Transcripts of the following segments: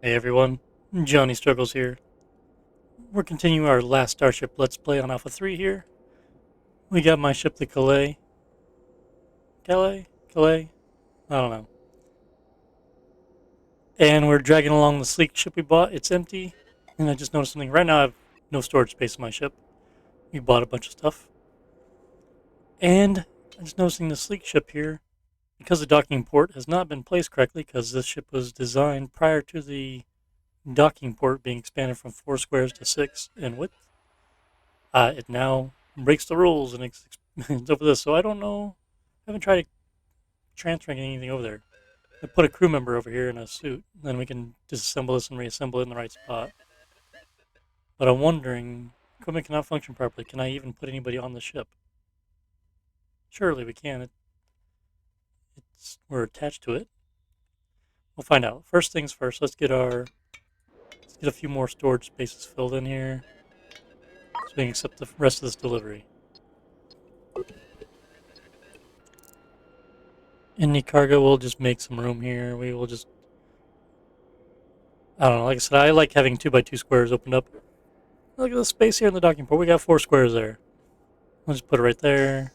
Hey everyone, Johnny Struggles here. We're continuing our Last Starship Let's Play on Alpha 3 here. We got my ship, the Calais. Calais? I don't know. And we're dragging along the sleek ship we bought. It's empty. And I just noticed something. Right now I have no storage space in my ship. We bought a bunch of stuff. And I'm just noticing the sleek ship here, because the docking port has not been placed correctly, because this ship was designed prior to the docking port being expanded from 4 squares to 6 in width. It now breaks the rules and it's over this. So I don't know. I haven't tried transferring anything over there. I put a crew member over here in a suit, then we can disassemble this and reassemble it in the right spot. But I'm wondering, equipment cannot function properly. Can I even put anybody on the ship? Surely we can. We're attached to it. We'll find out. First things first. Let's get a few more storage spaces filled in here, so we can accept the rest of this delivery. In the cargo, we'll just make some room here. We will just, I don't know, like I said, I like having 2x2 squares opened up. Look at the space here in the docking port. We got 4 squares there. I'll just put it right there.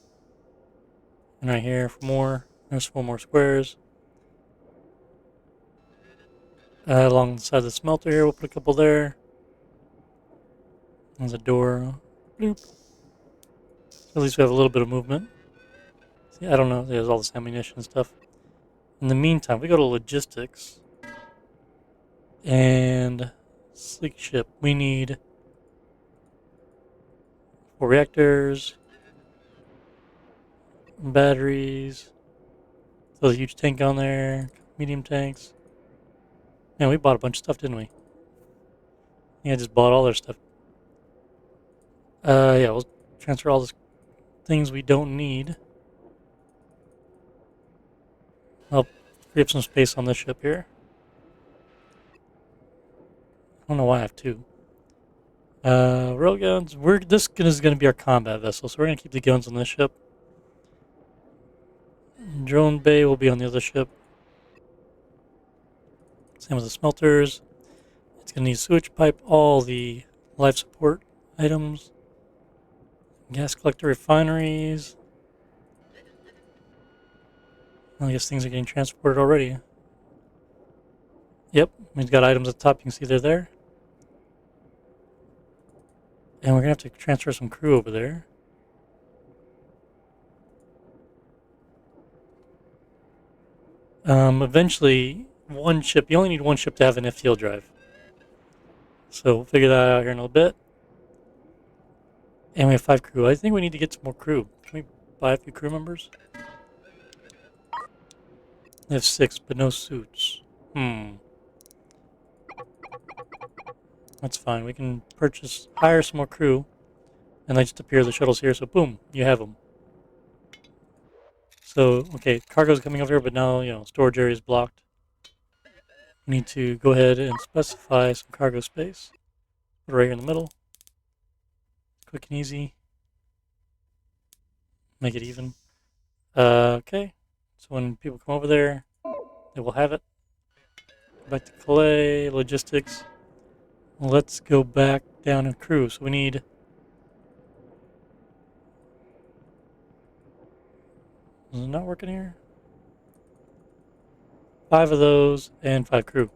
And right here for more. There's 4 more squares. Along the side of the smelter here, we'll put a couple there. There's a door. Bloop. So at least we have a little bit of movement. See, I don't know. There's all this ammunition and stuff. In the meantime, we go to logistics. And sleek ship. We need 4 reactors. Batteries. Throw a huge tank on there. Medium tanks. Man, we bought a bunch of stuff, didn't we? Yeah, I just bought all their stuff. Yeah, we'll transfer all these things we don't need. I'll free up some space on this ship here. I don't know why I have 2. Railguns. This is going to be our combat vessel, so we're going to keep the guns on this ship. Drone bay will be on the other ship. Same with the smelters. It's going to need sewage pipe, all the life support items, gas collector refineries. I guess things are getting transported already. Yep, we've got items at the top. You can see they're there. And we're going to have to transfer some crew over there. Eventually, one ship, you only need one ship to have an FTL drive. So we'll figure that out here in a little bit. And we have 5 crew. I think we need to get some more crew. Can we buy a few crew members? We have 6, but no suits. That's fine. We can hire some more crew, and they just appear. The shuttle's here, so boom, you have them. So, okay, cargo's coming over here, but now, storage area is blocked. We need to go ahead and specify some cargo space. Put it right here in the middle. Quick and easy. Make it even. Okay, so when people come over there, they will have it. Back to Calais, logistics. Let's go back down to crew. So we need... Is it not working here? 5 of those and 5 crew.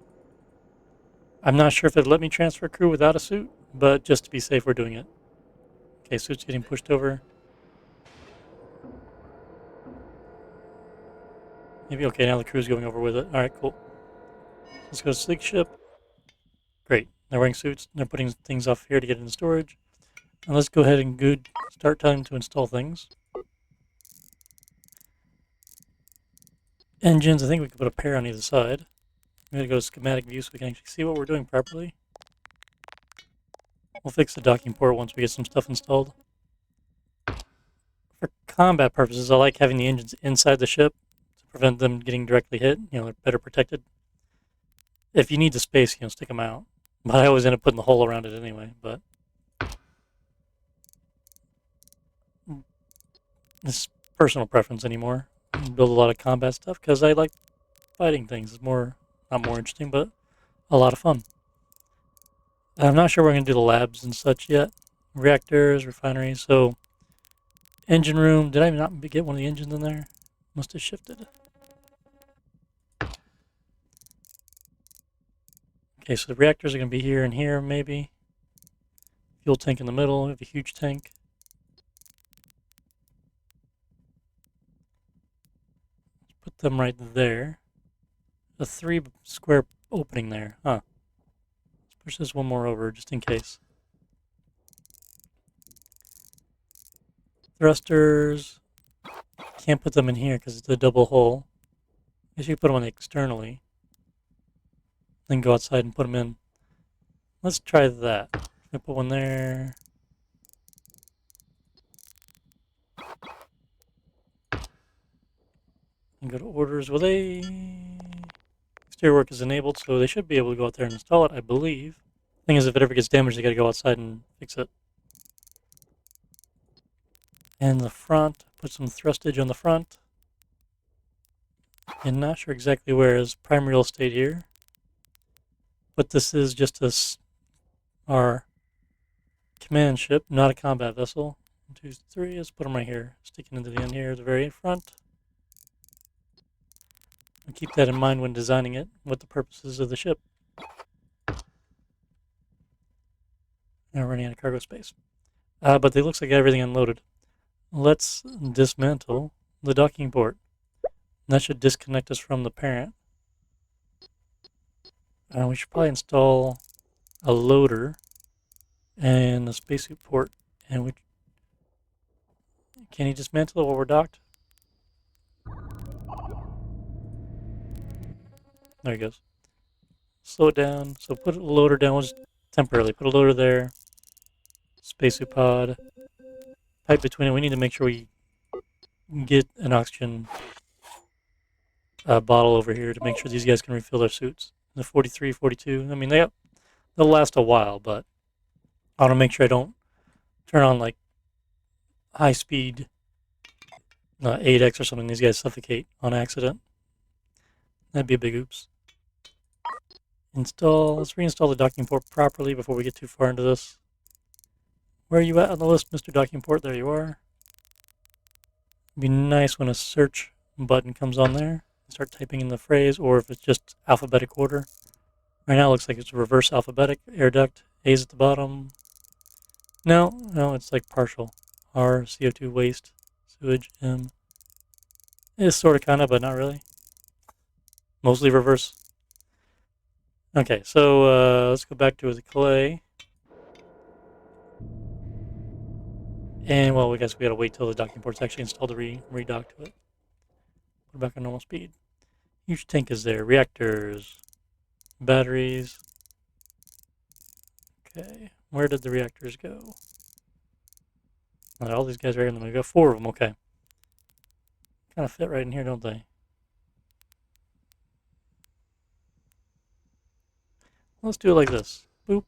I'm not sure if it'd let me transfer crew without a suit, but just to be safe, we're doing it. Okay, suit's getting pushed over. Maybe, okay, now the crew's going over with it. Alright, cool. Let's go to sleek ship. Great. They're wearing suits. They're putting things off here to get into storage. And let's go ahead and start time to install things. Engines, I think we could put a pair on either side. I'm going to go to schematic view so we can actually see what we're doing properly. We'll fix the docking port once we get some stuff installed. For combat purposes, I like having the engines inside the ship to prevent them getting directly hit. They're better protected. If you need the space, stick them out. But I always end up putting the hole around it anyway, but... It's personal preference anymore. I build a lot of combat stuff because I like fighting things. It's not more interesting, but a lot of fun. I'm not sure we're going to do the labs and such yet. Reactors, refineries. So, engine room. Did I not get one of the engines in there? Must have shifted. Okay, so the reactors are going to be here and here, maybe. Fuel tank in the middle. We have a huge tank. Let's put them right there. A 3 square opening there. Huh. Let's push this one more over just in case. Thrusters. Can't put them in here because it's a double hole. I guess you put them on externally. Then go outside and put them in. Let's try that. I put one there. And go to orders. Well, exterior work is enabled, so they should be able to go out there and install it, I believe. Thing is, if it ever gets damaged, they got to go outside and fix it. And the front, put some thrustage on the front. And not sure exactly where is prime real estate here. But this is just our command ship, not a combat vessel. 1, 2, 3, let's put them right here. Sticking into the end here, the very front. And keep that in mind when designing it, what the purposes of the ship. Now we're running out of cargo space. But it looks like everything unloaded. Let's dismantle the docking port. And that should disconnect us from the parent. We should probably install a loader and a spacesuit port. And can you dismantle it while we're docked? There he goes. Slow it down. So put a loader down. We'll just temporarily put a loader there. Spacesuit pod. Pipe between it. We need to make sure we get an oxygen bottle over here to make sure these guys can refill their suits. The 43, 42. I mean, they'll last a while, but I want to make sure I don't turn on like high speed 8x or something. These guys suffocate on accident. That'd be a big oops. Install. Let's reinstall the docking port properly before we get too far into this. Where are you at on the list, Mr. Docking Port? There you are. It'd be nice when a search button comes on there. Start typing in the phrase, or if it's just alphabetic order. Right now it looks like it's reverse alphabetic. Air duct, A's at the bottom. No, it's like partial. R, CO2 waste, sewage, M. It's sort of, kind of, but not really. Mostly reverse. Okay, so let's go back to the clay. And, well, I guess we gotta wait till the docking port's actually installed to redock to it. Put it back on normal speed. Huge tank is there. Reactors. Batteries. Okay, where did the reactors go? All these guys right here, and we got 4 of them, okay. Kind of fit right in here, don't they? Let's do it like this. Boop.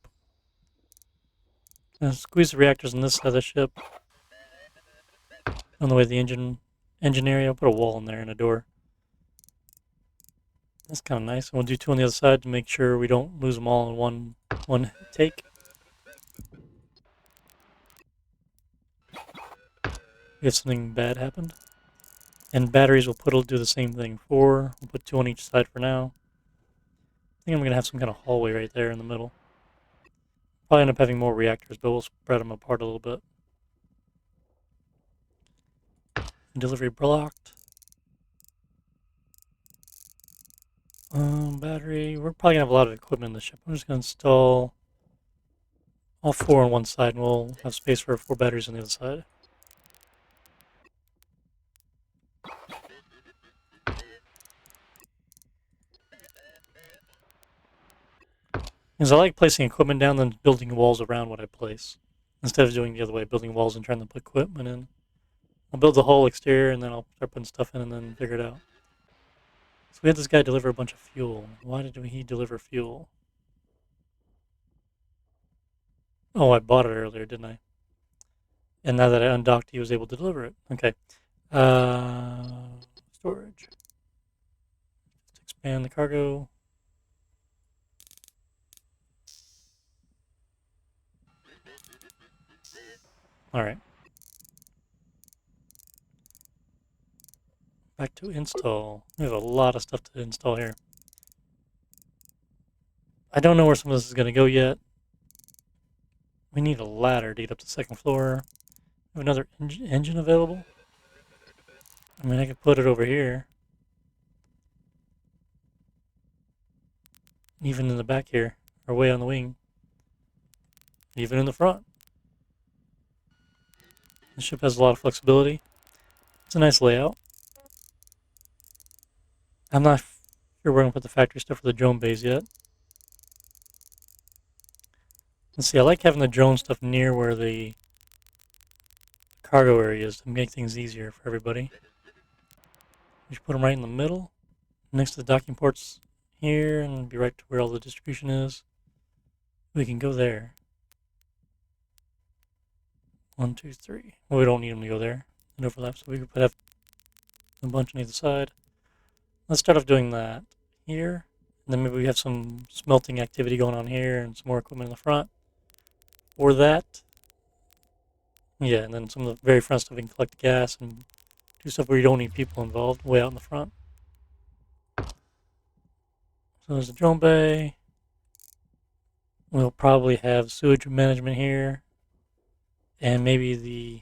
And squeeze the reactors on this side of the ship. On the way to the engine area, I'll put a wall in there and a door. That's kind of nice. And we'll do 2 on the other side to make sure we don't lose them all in one take. If something bad happened. And batteries will do the same thing. 4. We'll put 2 on each side for now. I think I'm going to have some kind of hallway right there in the middle. Probably end up having more reactors, but we'll spread them apart a little bit. Delivery blocked. Battery. We're probably going to have a lot of equipment in the ship. I'm just going to install all 4 on one side, and we'll have space for 4 batteries on the other side. Because I like placing equipment down and building walls around what I place. Instead of doing the other way, building walls and trying to put equipment in. I'll build the whole exterior and then I'll start putting stuff in and then figure it out. So we had this guy deliver a bunch of fuel. Why did he deliver fuel? Oh, I bought it earlier, didn't I? And now that I undocked, he was able to deliver it. Okay. Storage. Let's expand the cargo. Alright. Back to install. We have a lot of stuff to install here. I don't know where some of this is going to go yet. We need a ladder to get up to the second floor. We have another engine available. I mean, I could put it over here. Even in the back here, or way on the wing. Even in the front. The ship has a lot of flexibility. It's a nice layout. I'm not sure where I'm going to put the factory stuff for the drone bays yet. Let's see, I like having the drone stuff near where the cargo area is to make things easier for everybody. We should put them right in the middle, next to the docking ports here, and be right to where all the distribution is. We can go there. 1, 2, 3. Well, we don't need them to go there. It overlaps, so we could have a bunch on either side. Let's start off doing that here. And then maybe we have some smelting activity going on here and some more equipment in the front. Or that. Yeah, and then some of the very front stuff we can collect gas and do stuff where you don't need people involved way out in the front. So there's the drone bay. We'll probably have sewage management here. And maybe the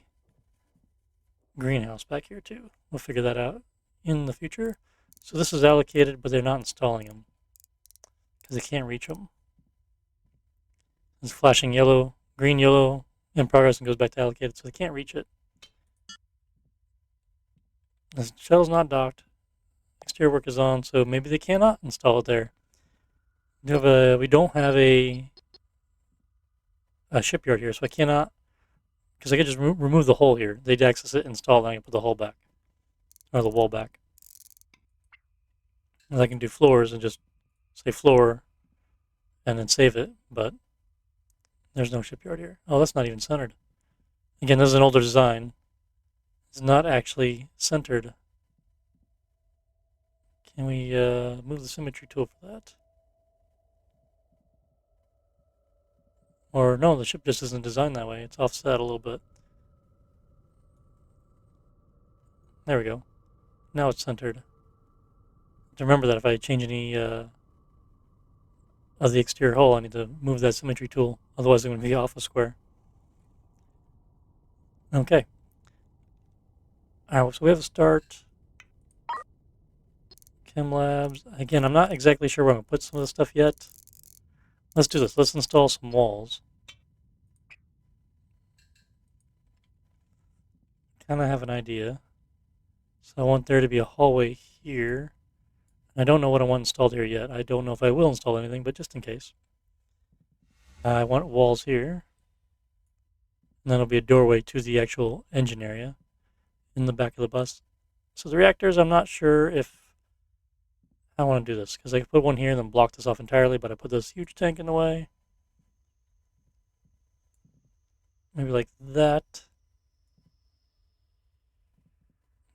greenhouse back here too. We'll figure that out in the future. So this is allocated, but they're not installing them because they can't reach them. It's flashing yellow, green, yellow, in progress and goes back to allocated, so they can't reach it. The shell's not docked. Exterior work is on, so maybe they cannot install it there. We don't have a shipyard here, so I cannot, because I could just remove the hole here. They'd access it, install it, and I can put the hole back, or the wall back. And I can do floors and just say floor, and then save it, but there's no shipyard here. Oh, that's not even centered. Again, this is an older design. It's not actually centered. Can we move the symmetry tool for that? Or no, the ship just isn't designed that way. It's offset a little bit. There we go. Now it's centered. Remember that if I change any of the exterior hull, I need to move that symmetry tool. Otherwise, I'm going to be off a square. Okay. Alright, so we have a start. Chem labs. Again, I'm not exactly sure where I'm going to put some of this stuff yet. Let's do this. Let's install some walls. Kind of have an idea. So I want there to be a hallway here. I don't know what I want installed here yet. I don't know if I will install anything, but just in case. I want walls here. And then there'll be a doorway to the actual engine area in the back of the bus. So the reactors, I'm not sure if I want to do this, because I could put one here and then block this off entirely, but I put this huge tank in the way. Maybe like that.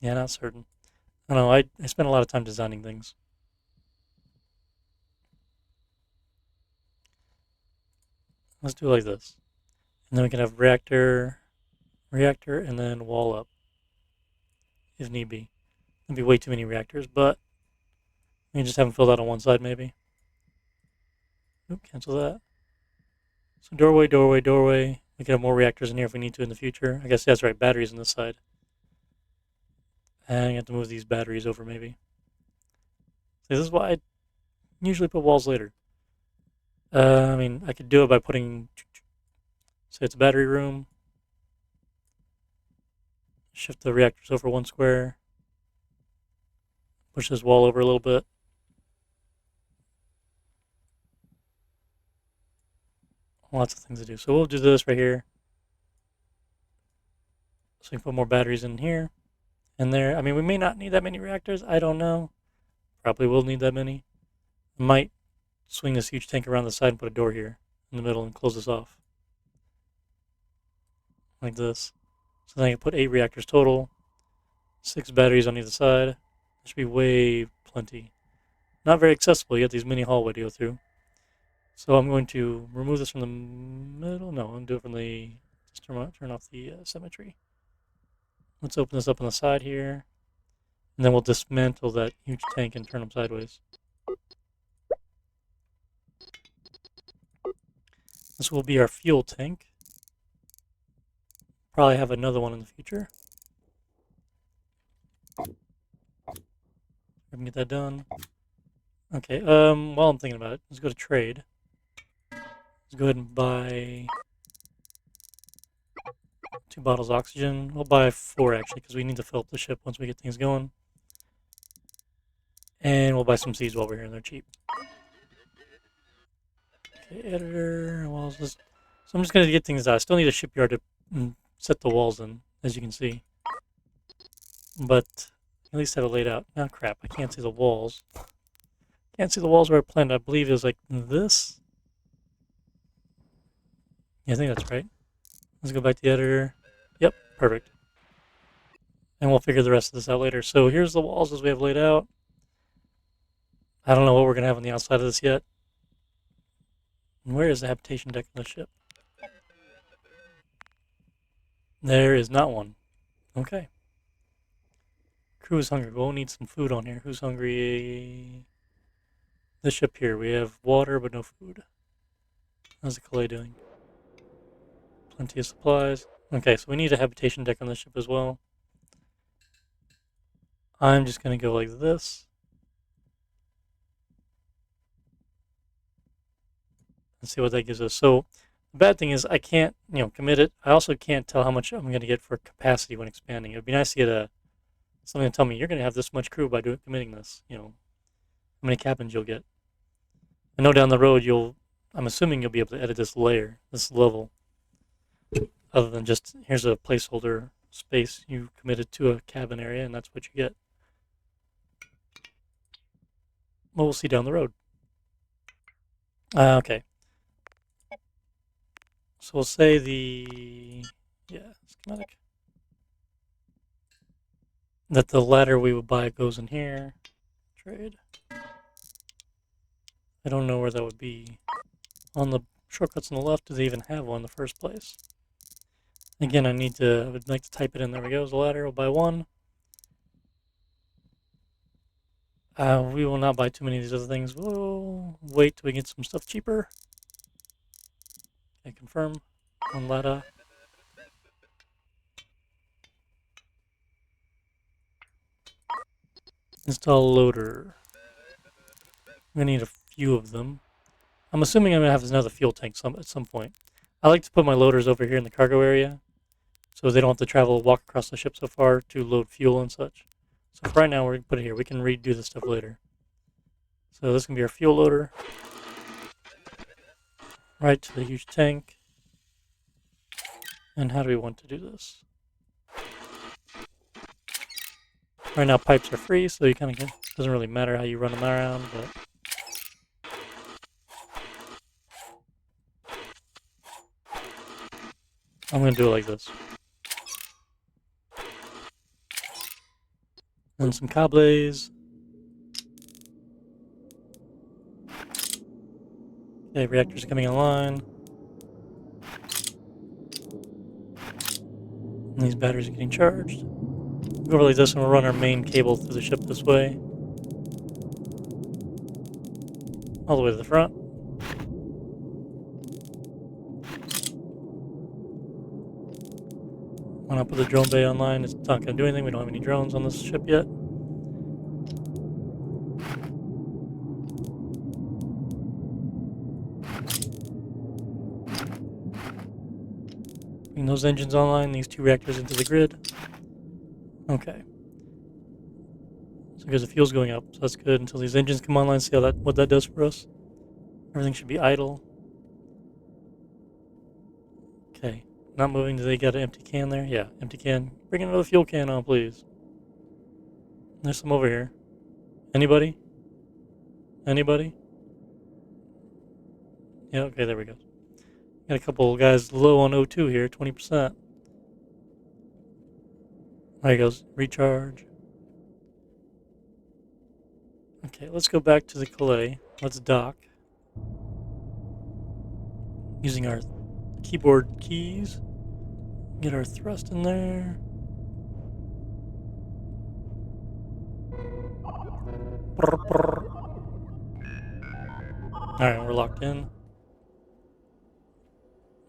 Yeah, not certain. I don't know, I spent a lot of time designing things. Let's do it like this. And then we can have reactor, and then wall up, if need be. That'd be way too many reactors, but we can just have them filled out on one side, maybe. Oop, cancel that. So doorway, doorway, doorway. We can have more reactors in here if we need to in the future. I guess that's right, batteries on this side. And I have to move these batteries over, maybe. So this is why I usually put walls later. I mean, I could do it by putting, say it's a battery room. Shift the reactors over one square. Push this wall over a little bit. Lots of things to do. So we'll do this right here. So we can put more batteries in here and there. I mean, we may not need that many reactors. I don't know. Probably will need that many. Might swing this huge tank around the side and put a door here in the middle and close this off. Like this. So then I can put 8 reactors total. 6 batteries on either side. That should be way plenty. Not very accessible. You have these mini hallway to go through. So I'm going to remove this from the middle. No, I'm going to do it from the Just turn off the symmetry. Let's open this up on the side here. And then we'll dismantle that huge tank and turn them sideways. This will be our fuel tank. Probably have another one in the future. We can get that done. Okay, while I'm thinking about it, let's go to trade. Let's go ahead and buy 2 bottles of oxygen. We'll buy 4 actually, because we need to fill up the ship once we get things going. And we'll buy some seeds while we're here, and they're cheap. Okay, editor, walls. So I'm just going to get things out. I still need a shipyard to set the walls in, as you can see. But at least have it laid out. Oh crap, I can't see the walls. Can't see the walls where I planned. I believe it was like this. Yeah, I think that's right. Let's go back to the editor. Yep, perfect. And we'll figure the rest of this out later. So here's the walls as we have laid out. I don't know what we're going to have on the outside of this yet. And where is the habitation deck of the ship? There is not one. Okay. Crew is hungry. We'll need some food on here. Who's hungry? The ship here. We have water, but no food. How's the Calais doing? Plenty of supplies. Okay, so we need a habitation deck on the ship as well. I'm just going to go like this. And see what that gives us. So the bad thing is I can't, commit it. I also can't tell how much I'm going to get for capacity when expanding. It would be nice to get something to tell me you're going to have this much crew by committing this. How many cabins you'll get. I know down the road I'm assuming you'll be able to edit this layer, this level. Other than just, here's a placeholder space you committed to a cabin area, and that's what you get. Well, we'll see down the road. Okay. So we'll say schematic. That the ladder we would buy goes in here. Trade. I don't know where that would be. On the shortcuts on the left, do they even have one in the first place? Again, I would like to type it in. There we go. The ladder. We'll buy 1. We will not buy too many of these other things. We'll wait till we get some stuff cheaper. Okay, confirm. 1 ladder. Install loader. I'm going to need a few of them. I'm assuming I'm going to have another fuel tank at some point. I like to put my loaders over here in the cargo area, so they don't have to walk across the ship so far to load fuel and such. So for right now, we're going to put it here. We can redo this stuff later. So this can be our fuel loader. Right to the huge tank. And how do we want to do this? Right now, pipes are free, so you kind of doesn't really matter how you run them around, but I'm going to do it like this. And some cables. Okay, reactors are coming online. And these batteries are getting charged. We'll go like this and we'll run our main cable through the ship this way. All the way to the front. Why not put the drone bay online? It's not going to do anything. We don't have any drones on this ship yet. Bring those engines online, these 2 reactors into the grid. Okay. So because the fuel's going up, so that's good until these engines come online. See what that does for us. Everything should be idle. Okay. Not moving. Do they got an empty can there? Yeah, empty can. Bring another fuel can on, please. There's some over here. Anybody? Anybody? Yeah, okay, there we go. Got a couple guys low on O2 here, 20%. There he goes. Recharge. Okay, let's go back to the Calais. Let's dock. Using our keyboard keys. Get our thrust in there. Brr, brr. Alright, we're locked in.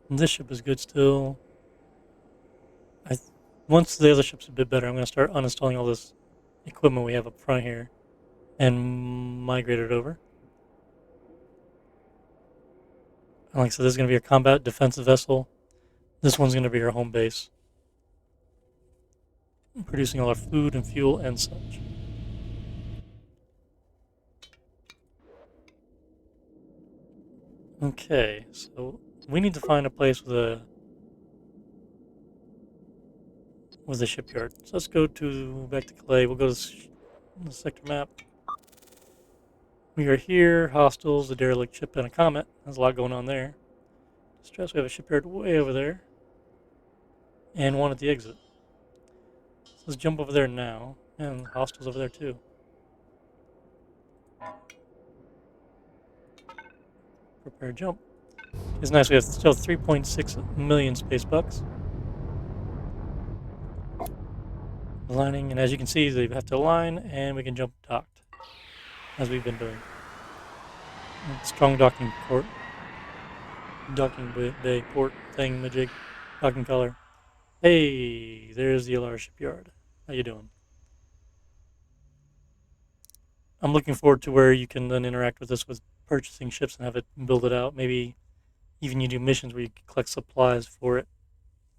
And this ship is good still. Once the other ship's a bit better, I'm going to start uninstalling all this equipment we have up front here and migrate it over. And like I said, this is going to be a combat defensive vessel. This one's going to be our home base, producing all our food and fuel and such. Okay, so we need to find a place with a shipyard. So let's go back to Clay. We'll go to the sector map. We are here. Hostiles, a derelict ship, and a comet. There's a lot going on there. Distress. We have a shipyard way over there, and one at the exit. So let's jump over there now, and hostiles over there too. Prepare jump. It's nice. We have still 3.6 million space bucks. Aligning, and as you can see, they have to align, and we can jump docked, as we've been doing. Strong docking port. Docking bay port thing majig. Docking color. Hey, there's the LR shipyard. How you doing? I'm looking forward to where you can then interact with this with purchasing ships and have it build it out. Maybe even you do missions where you can collect supplies for it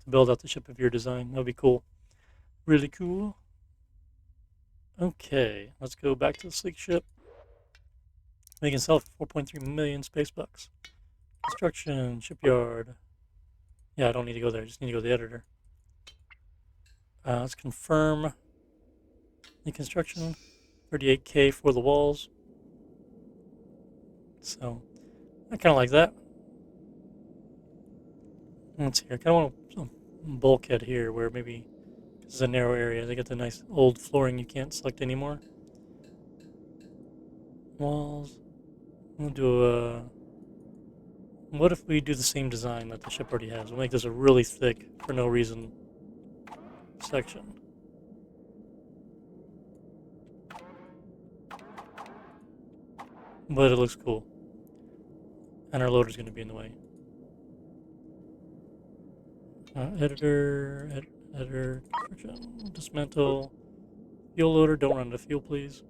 to build out the ship of your design. That would be cool. Really cool. Okay, let's go back to the sleek ship. We can sell it for 4.3 million space bucks. Construction, shipyard. Yeah, I don't need to go there. I just need to go to the editor. Let's confirm the construction. 38K for the walls. So, I kind of like that. Let's see. I kind of want a bulkhead here where maybe this is a narrow area. They got the nice old flooring you can't select anymore. Walls. We'll do a... What if we do the same design that the ship already has? We'll make this a really thick, for no reason, section. But it looks cool. And our loader's going to be in the way. Editor, dismantle, fuel loader, don't run out of fuel, please.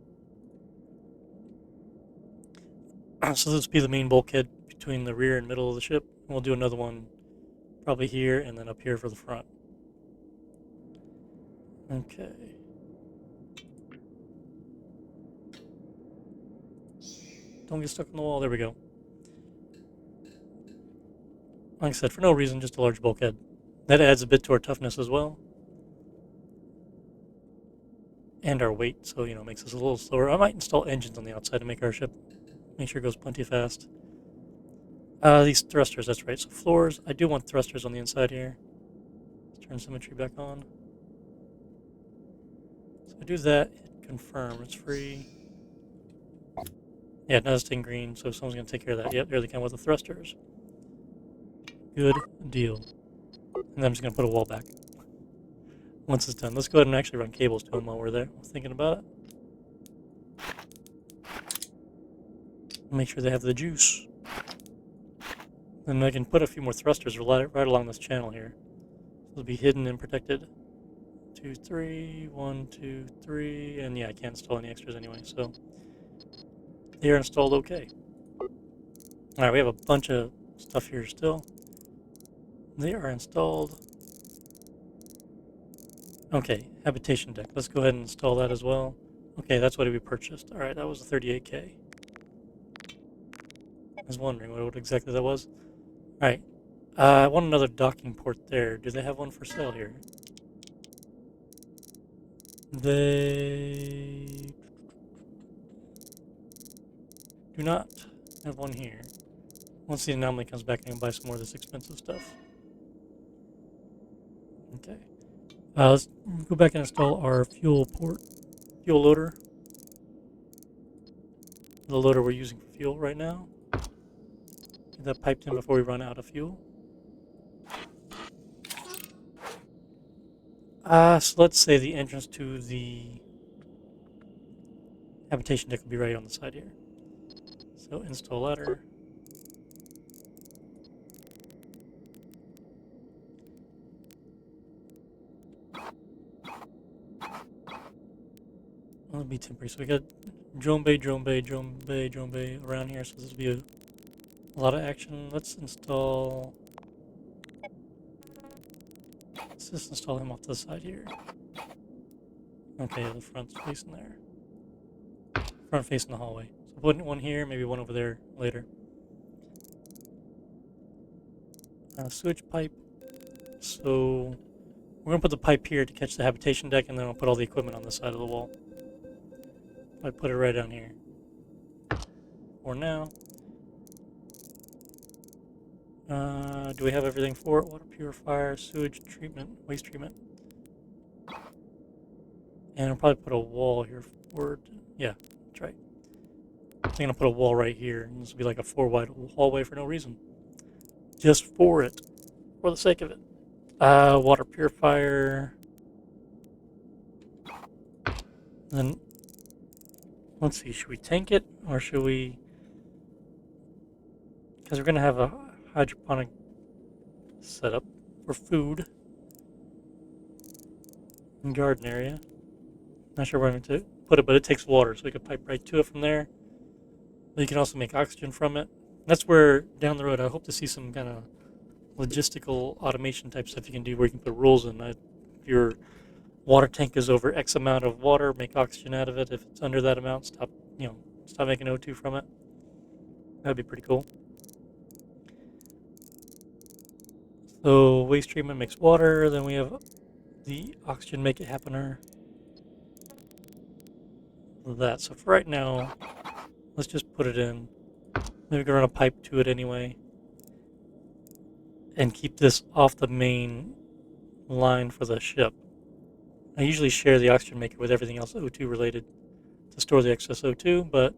So this will be the main bulkhead between the rear and middle of the ship. We'll do another one probably here and then up here for the front. Okay. Don't get stuck on the wall. There we go. Like I said, for no reason, just a large bulkhead. That adds a bit to our toughness as well. And our weight, so, makes us a little slower. I might install engines on the outside to make our ship, make sure it goes plenty fast. These thrusters, that's right. So floors, I do want thrusters on the inside here. Let's turn symmetry back on. So I do that, hit confirm, it's free. Yeah, now it's staying green, so someone's going to take care of that. Yep, there they come with the thrusters. Good deal. And I'm just going to put a wall back once it's done. Let's go ahead and actually run cables to them while we're there. Thinking about it. Make sure they have the juice. Then I can put a few more thrusters right along this channel here. They'll be hidden and protected. 2, 3, 1, 2, 3, and yeah, I can't install any extras anyway, so they are installed okay. Alright, we have a bunch of stuff here still. They are installed. Okay, habitation deck. Let's go ahead and install that as well. Okay, that's what we purchased. Alright, that was a 38K. I was wondering what exactly that was. Alright, I want another docking port there. Do they have one for sale here? They do not have one here. Once the anomaly comes back, I can buy some more of this expensive stuff. Okay. Let's go back and install our fuel loader. The loader we're using for fuel right now. Get that piped in before we run out of fuel. So let's say the entrance to the habitation deck will be right on the side here. So install ladder. It'll be temporary. So we got drone bay, drone bay, drone bay, drone bay around here. So this will be a lot of action. Let's just install him off to the side here. Okay, the front's facing there. Front facing the hallway. So put one here, maybe one over there later. Sewage pipe. So we're gonna put the pipe here to catch the habitation deck, and then I'll put all the equipment on the side of the wall. I put it right down here. For now. Do we have everything for it? Water purifier, sewage treatment, waste treatment. And I'll probably put a wall here for, yeah, that's right. I'm gonna put a wall right here, and this will be like a 4-wide hallway for no reason. Just for it. For the sake of it. Water purifier. Then, let's see, should we tank it, or should we, because we're gonna have a hydroponic setup for food and garden area. Not sure where I'm going to put it, but it takes water, so we can pipe right to it from there. But you can also make oxygen from it. That's where, down the road, I hope to see some kind of logistical automation type stuff you can do where you can put rules in. If your water tank is over X amount of water, make oxygen out of it. If it's under that amount, stop making O2 from it. That'd be pretty cool. So waste treatment makes water, then we have the oxygen make it happener. That. So for right now, let's just put it in. Maybe we can run a pipe to it anyway. And keep this off the main line for the ship. I usually share the oxygen maker with everything else O2 related to store the excess O2, but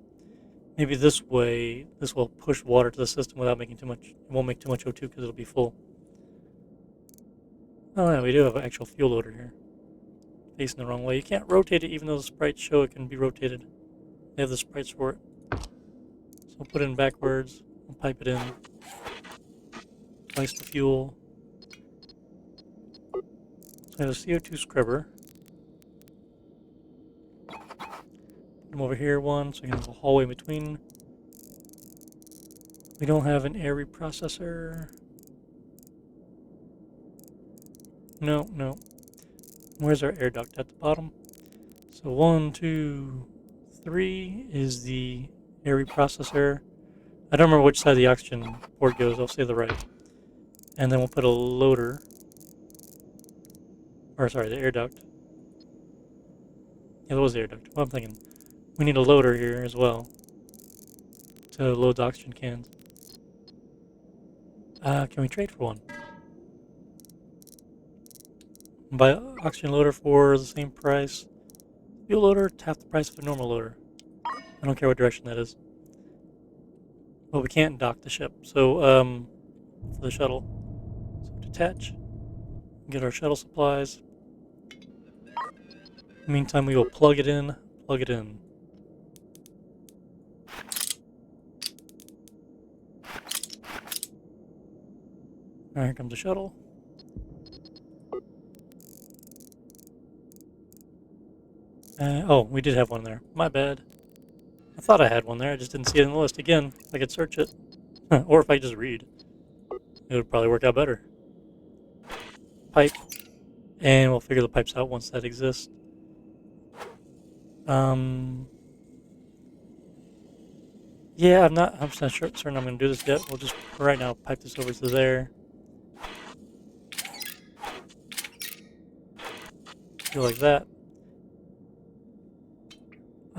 maybe this way, this will push water to the system without making too much. It won't make too much O2 because it'll be full. Oh yeah, we do have an actual fuel loader here. Facing the wrong way. You can't rotate it even though the sprites show it can be rotated. They have the sprites for it. So we'll put it in backwards. We'll pipe it in. Place the fuel. So I have a CO2 scrubber. Put them over here one, so you can have a hallway in between. We don't have an air reprocessor. No. Where's our air duct? At the bottom. So 1, 2, 3 is the air reprocessor. I don't remember which side the oxygen port goes. I'll say the right. And then we'll put a loader. Or sorry, the air duct. Yeah, that was the air duct. Well, I'm thinking we need a loader here as well to load the oxygen cans. Can we trade for one? Buy oxygen loader for the same price. Fuel loader, it's half the price of a normal loader. I don't care what direction that is. But we can't dock the ship, so for the shuttle. So detach. Get our shuttle supplies. In the meantime, we will plug it in. Plug it in. Alright, here comes the shuttle. Oh, we did have one there. My bad. I thought I had one there. I just didn't see it in the list. Again, if I could search it. Or if I just read. It would probably work out better. Pipe. And we'll figure the pipes out once that exists. Yeah, I'm not 100% certain I'm going to do this yet. We'll just, for right now, pipe this over to there. Do like that.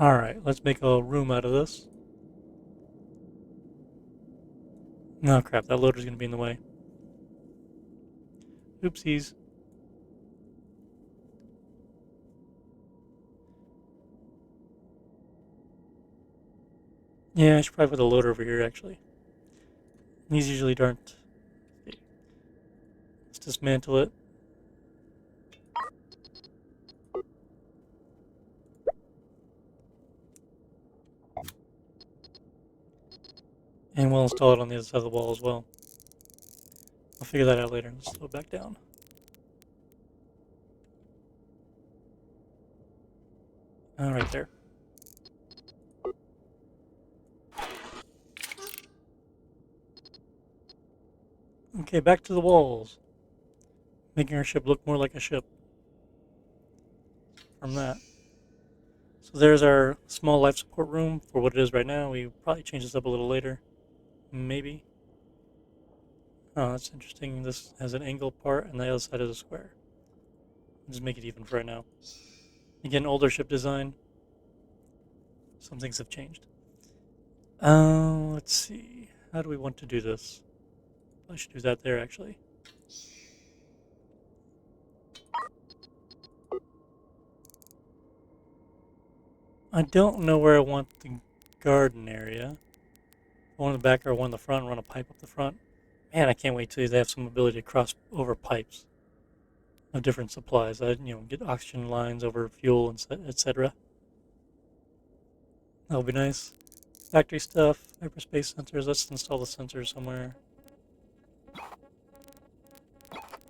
Alright, let's make a room out of this. No, crap, that loader's going to be in the way. Oopsies. Yeah, I should probably put the loader over here, actually. These usually aren't. Let's dismantle it. And we'll install it on the other side of the wall as well. I'll figure that out later. Let's slow it back down. Right there. Okay, back to the walls. Making our ship look more like a ship. From that. So there's our small life support room for what it is right now. We probably change this up a little later. Maybe. Oh, that's interesting. This has an angle part and the other side is a square. Just make it even for right now. Again, older ship design. Some things have changed. Let's see. How do we want to do this? I should do that there, actually. I don't know where I want the garden area. One in the back or one in the front. Run a pipe up the front. Man, I can't wait till they have some ability to cross over pipes of different supplies. Get oxygen lines over fuel and etc. That'll be nice. Factory stuff, hyperspace sensors. Let's install the sensors somewhere.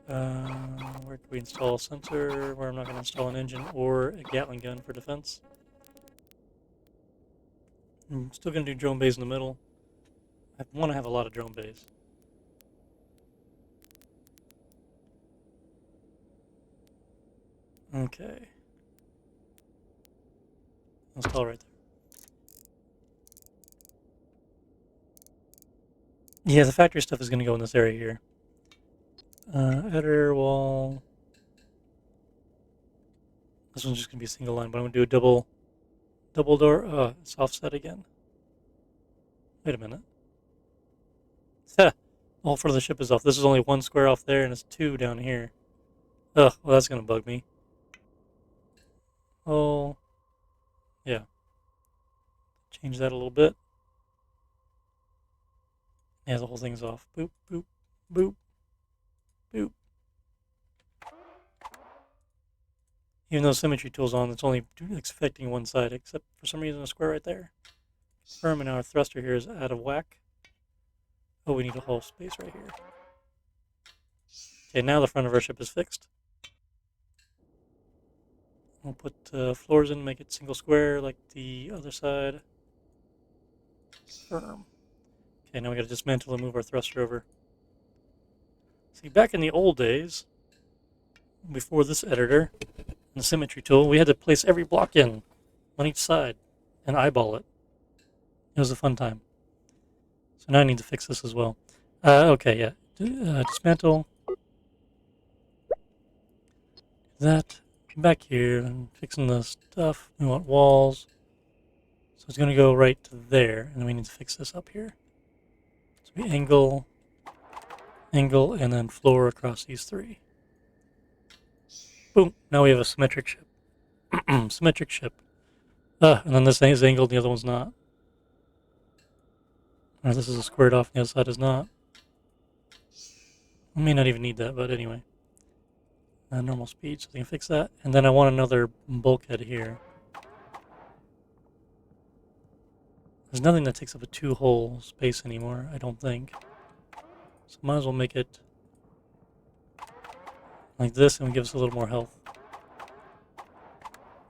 Where can we install a sensor? Where I'm not going to install an engine or a Gatling gun for defense. I'm still going to do drone bays in the middle. I want to have a lot of drone bays. Okay. Install right there. Yeah, the factory stuff is going to go in this area here. Editor wall. This one's just going to be a single line, but I'm going to do a double door. It's offset again. Wait a minute. All front of the ship is off. This is only one square off there, and it's two down here. Ugh, well, that's going to bug me. Oh, yeah. Change that a little bit. Yeah, the whole thing's off. Boop, boop, boop, boop. Even though symmetry tool's on, it's only affecting one side, except for some reason a square right there. Confirm, and our thruster here is out of whack. Oh, we need a whole space right here. Okay, now the front of our ship is fixed. We'll put floors in, make it single square like the other side. Confirm. Okay, now we gotta dismantle and move our thruster over. See, back in the old days, before this editor and the symmetry tool, we had to place every block in on each side and eyeball it. It was a fun time. So now I need to fix this as well. Okay, yeah. Dismantle. That. Come back here and fixing the stuff. We want walls. So it's going to go right to there, and then we need to fix this up here. So we angle, and then floor across these three. Boom. Now we have a symmetric ship. Symmetric ship. And then this thing is angled, the other one's not. Or this is a squared off, and the other side is not. I may not even need that, but anyway. Normal speed, so we can fix that. And then I want another bulkhead here. There's nothing that takes up a two-hole space anymore, I don't think. So might as well make it like this, and give us a little more health.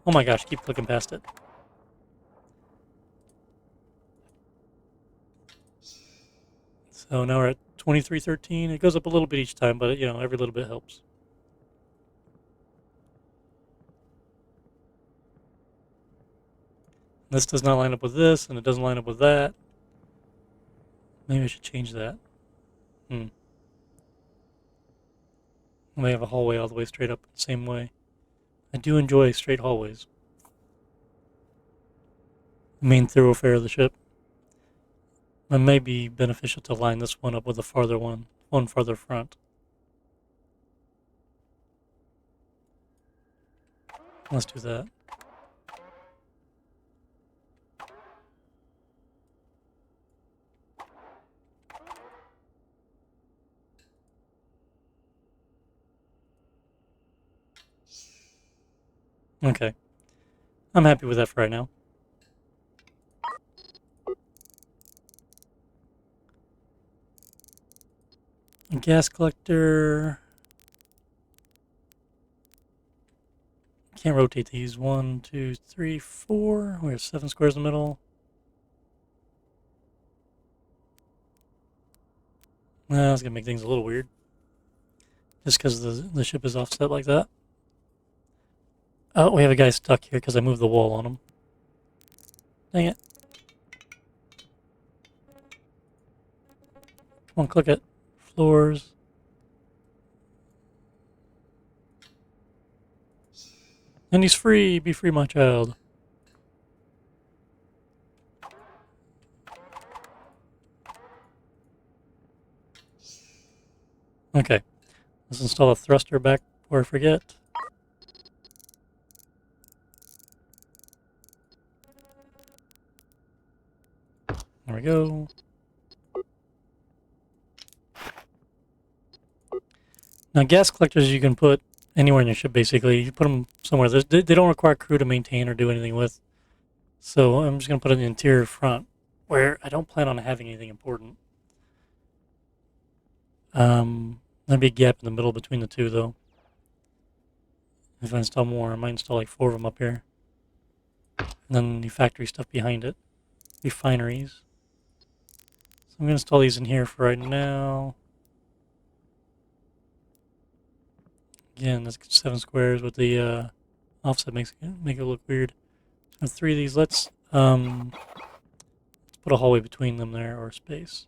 Oh my gosh, keep clicking past it. So now we're at 2313. It goes up a little bit each time, but every little bit helps. This does not line up with this, and it doesn't line up with that. Maybe I should change that. We have a hallway all the way straight up the same way. I do enjoy straight hallways. The main thoroughfare of the ship. It may be beneficial to line this one up with the farther one farther front. Let's do that. Okay. I'm happy with that for right now. A gas collector. Can't rotate these. 1, 2, 3, 4. We have 7 squares in the middle. That's going to make things a little weird. Just because the ship is offset like that. Oh, we have a guy stuck here because I moved the wall on him. Dang it. Come on, click it. Floors. And he's free. Be free, my child. Okay. Let's install a thruster back before I forget. There we go. Now, gas collectors you can put anywhere in your ship, basically. You put them somewhere. They don't require crew to maintain or do anything with. So I'm just going to put it in the interior front, where I don't plan on having anything important. There'll be a gap in the middle between the two, though. If I install more, I might install like 4 of them up here. And then the factory stuff behind it. Refineries. So I'm going to install these in here for right now. Again, that's 7 squares with the offset make it look weird. So 3 of these. Let's put a hallway between them there, or space.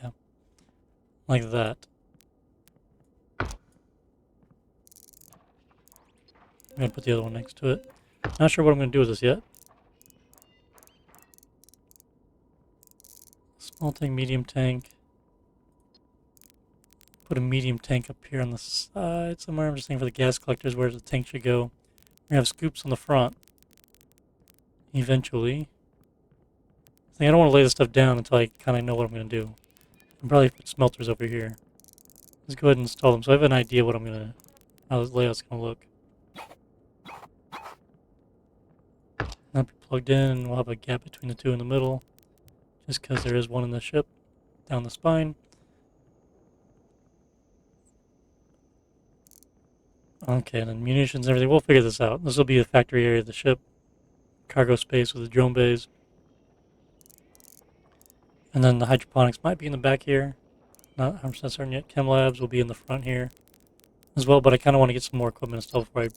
Yeah, like that. I'm going to put the other one next to it. Not sure what I'm going to do with this yet. Small tank, medium tank. Put a medium tank up here on the side somewhere. I'm just thinking for the gas collectors where the tank should go. We have scoops on the front. Eventually. I don't want to lay this stuff down until I kind of know what I'm going to do. I'll probably put smelters over here. Let's go ahead and install them so I have an idea what how this layout's going to look. That'll be plugged in, and we'll have a gap between the two in the middle. Just because there is one in the ship down the spine. Okay, and then munitions and everything. We'll figure this out. This will be the factory area of the ship. Cargo space with the drone bays. And then the hydroponics might be in the back here. Not 100% certain yet. Chem labs will be in the front here as well, but I kind of want to get some more equipment installed before I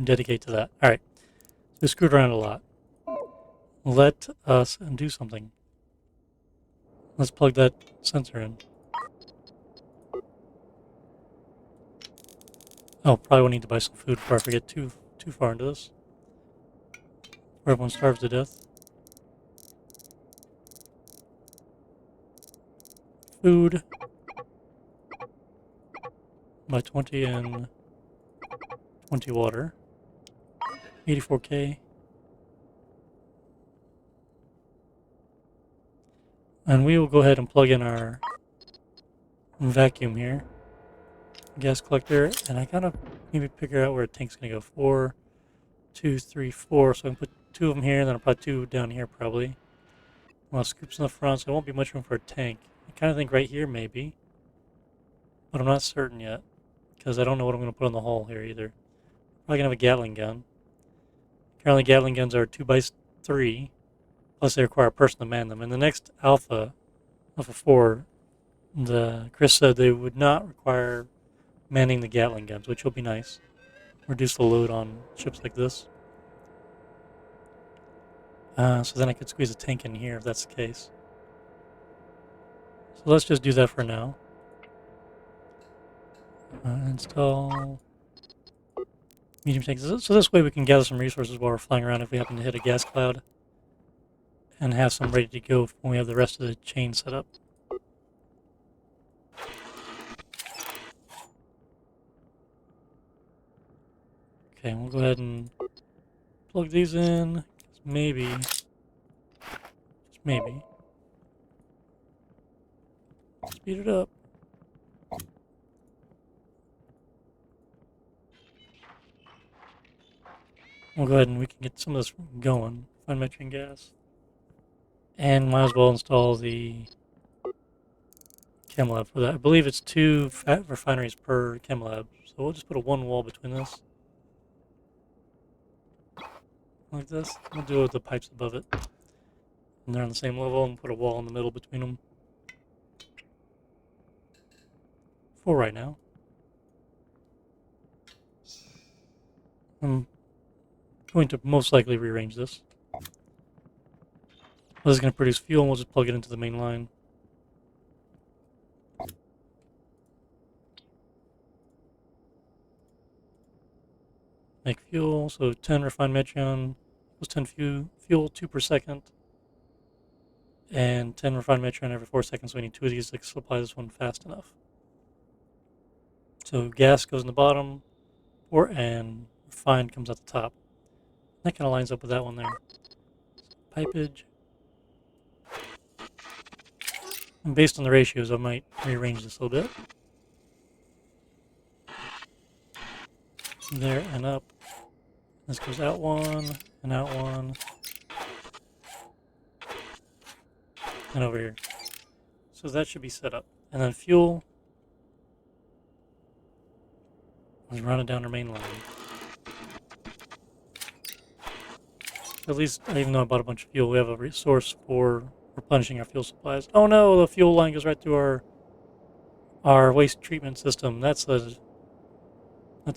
dedicate to that. Alright, so we screwed around a lot. Let us do something. Let's plug that sensor in. Oh, probably will need to buy some food before I forget too far into this. Where everyone starves to death. Food. By 20 and 20 water. 84k. And we will go ahead and plug in our vacuum here. Gas collector, and I gotta maybe figure out where a tank's gonna go. 4, 2, 3, 4. So I can put 2 of them here, and then I'll put 2 down here probably. Well, scoops in the front, so there won't be much room for a tank. I kind of think right here maybe, but I'm not certain yet because I don't know what I'm gonna put on the hull here either. Probably gonna have a Gatling gun. Currently, Gatling guns are 2x3, plus they require a person to man them. In the next Alpha 4, Chris said they would not require manning the Gatling guns, which will be nice. Reduce the load on ships like this. So then I could squeeze a tank in here if that's the case. So let's just do that for now. Install medium tanks. So this way we can gather some resources while we're flying around if we happen to hit a gas cloud. And have some ready to go when we have the rest of the chain set up. Okay, we'll go ahead and plug these in. Maybe, just maybe, speed it up. We'll go ahead and we can get some of this going. Find methane gas. And might as well install the chem lab for that. I believe it's 2 fat refineries per chem lab. So we'll just put a one wall between this. Like this. We'll do it with the pipes above it. And they're on the same level, and put a wall in the middle between them. For right now. I'm going to most likely rearrange this. This is going to produce fuel, and we'll just plug it into the main line. Make fuel, so 10 refined metron equals 10 fuel 2 per second. And 10 refined metron every 4 seconds, so we need 2 of these to supply this one fast enough. So gas goes in the bottom, and refined comes at the top. That kind of lines up with that one there. Pipage. And based on the ratios, I might rearrange this a little bit. There and up. This goes out one, and out one. And over here. So that should be set up. And then fuel. Let's run it down our main line. At least, even though I bought a bunch of fuel, we have a resource for replenishing our fuel supplies. Oh no, the fuel line goes right through our waste treatment system. That's a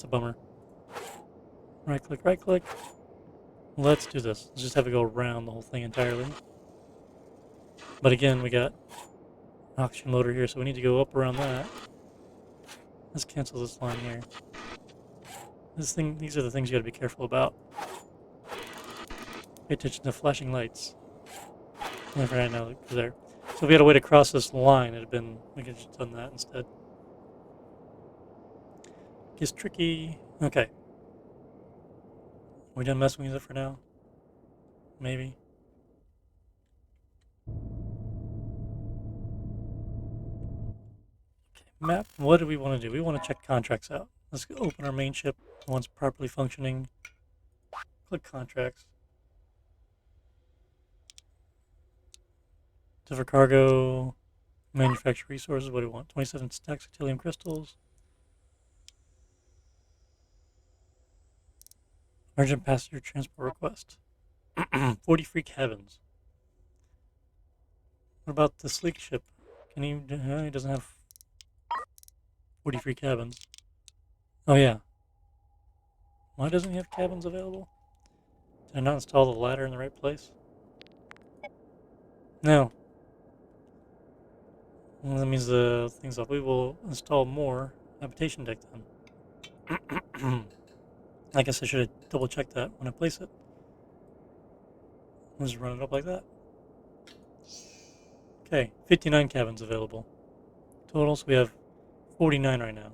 bummer. Right click, right click. Let's do this. Let's just have it go around the whole thing entirely. But again, we got an oxygen loader here, so we need to go up around that. Let's cancel this line here. These are the things you gotta be careful about. Pay attention to flashing lights. Right now, there. So if we had a way to cross this line, we could have just done that instead. Gets tricky. Okay. We done messing with it for now? Maybe. Okay, map. What do we want to do? We want to check contracts out. Let's open our main ship once properly functioning. Click contracts. Differ cargo. Manufacture resources. What do we want? 27 stacks of Titanium crystals. Urgent passenger transport request. 40 free cabins. What about the sleek ship? He doesn't have 40 free cabins. Oh yeah. Why doesn't he have cabins available? Did I not install the ladder in the right place? No. Well, that means the thing's off. We will install more habitation deck then. I guess I should have double checked that when I place it. Let's just run it up like that. Okay, 59 cabins available. Total, so we have 49 right now.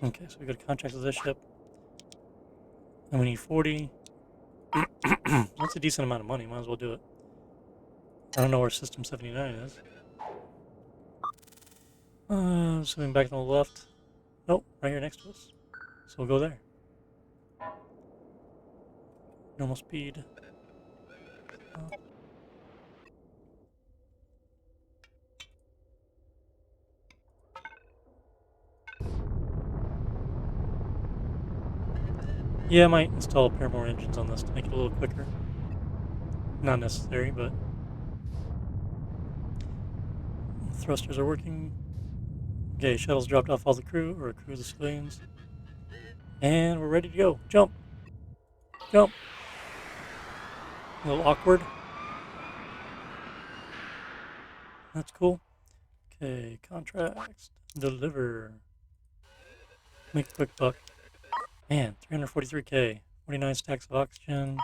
Okay, so we got a contract with this ship. And we need 40. That's a decent amount of money, might as well do it. I don't know where System 79 is. Swimming back to the left. Nope, right here next to us. So we'll go there. Normal speed. Yeah, I might install a pair more engines on this to make it a little quicker. Not necessary, but thrusters are working. Okay, shuttles dropped off all the crew, or crew of the civilians. And we're ready to go. Jump! Jump! A little awkward. That's cool. Okay, contracts. Deliver. Make a quick buck. Man, 343k. 49 stacks of oxygen.